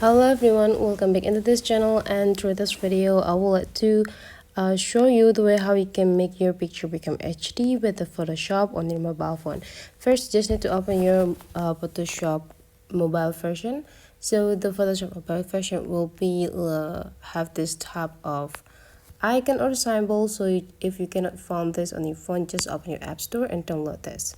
Hello everyone, welcome back into this channel, and through this video I would like to show you the way how you can make your picture become HD with the Photoshop on your mobile phone. First, just need to open your Photoshop mobile version. So the Photoshop mobile version will be have this type of icon or symbol. So if you cannot find this on your phone, just open your app store and download this.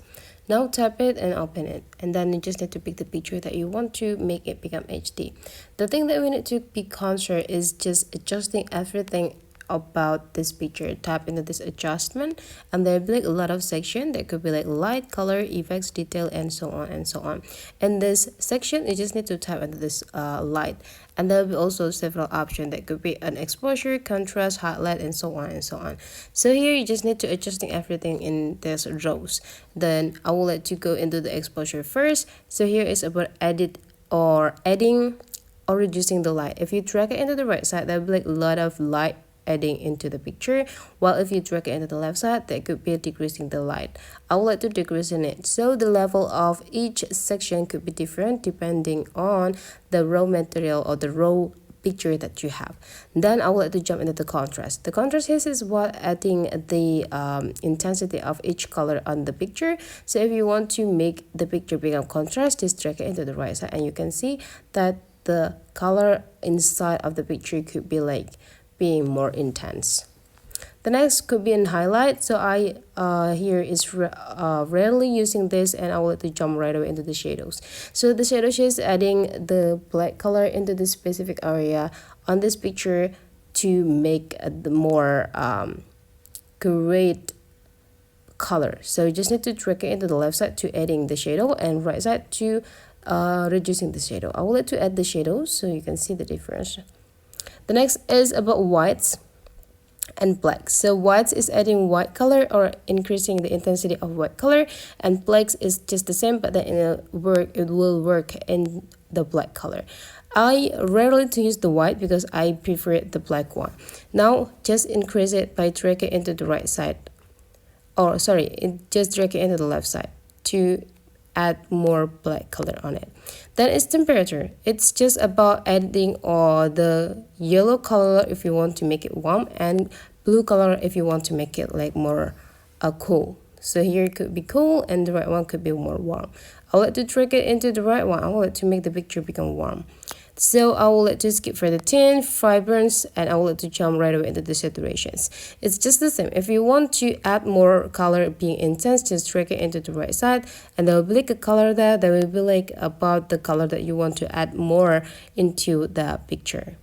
Now tap it and open it, and then you just need to pick the picture that you want to make it become HD. The thing that we need to be conscious is just adjusting everything about this picture. Tap into this adjustment, and there'll be like a lot of section that could be like light, color, effects, detail, and so on and so on. In this section, you just need to tap into this light, and there'll be also several options that could be an exposure, contrast, highlight, and so on and so on. So here you just need to adjusting everything in this rows. Then I will let you go into the exposure first. So here is about edit or adding or reducing the light. If you drag it into the right side, there'll be like a lot of light adding into the picture, while if you drag it into the left side, that could be decreasing the light. I would like to decrease in it, so the level of each section could be different depending on the raw material or the raw picture that you have. Then I would like to jump into the contrast. The contrast here is what adding the intensity of each color on the picture. So if you want to make the picture become contrast, just drag it into the right side, and you can see that the color inside of the picture could be like being more intense. The next could be in highlight. So I here is rarely using this, and I will let to jump right away into the shadows. So the shadow is adding the black color into this specific area on this picture to make the more great color. So you just need to drag it into the left side to adding the shadow, and right side to reducing the shadow. I will let to add the shadows so you can see the difference. The next is about whites and blacks. So whites is adding white color or increasing the intensity of white color, and blacks is just the same, but then it will work in the black color. I rarely to use the white because I prefer the black one. Now just increase it by dragging it into the right side, or sorry, just drag it into the left side to add more black color on it. Then it's temperature. It's just about adding the yellow color if you want to make it warm, and blue color if you want to make it like more cool. So here it could be cool, and the right one could be more warm. I'll let to drag it into the right one. I will let to make the picture become warm. So I will let to skip for the tint, vibrance, and I will let to jump right away into the saturations. It's just the same. If you want to add more color being intense, just drag it into the right side, and there will be like a color there that will be like about the color that you want to add more into the picture.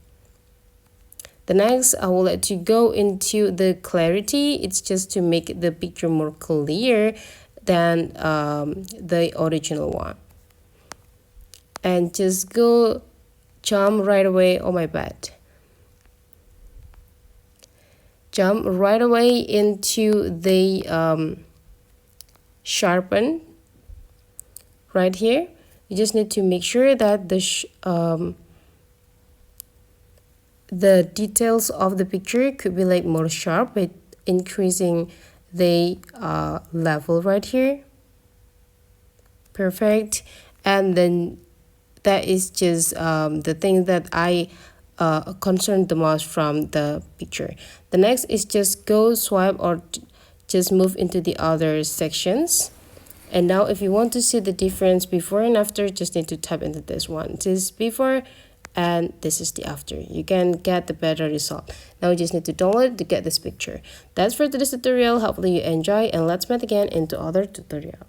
The next, I will let you go into the clarity. It's just to make the picture more clear than the original one. And just go jump right away. Oh my bad. Jump right away into the sharpen right here. You just need to make sure that the details of the picture could be like more sharp with increasing the level right here. Perfect. And then that is just the thing that I concerned the most from the picture. The next is just go swipe or just move into the other sections. And now if you want to see the difference before and after, just need to tap into this one. This is before and this is the after. You can get the better result. Now you just need to download to get this picture. That's for today's tutorial. Hopefully you enjoy, and let's meet again into other tutorial.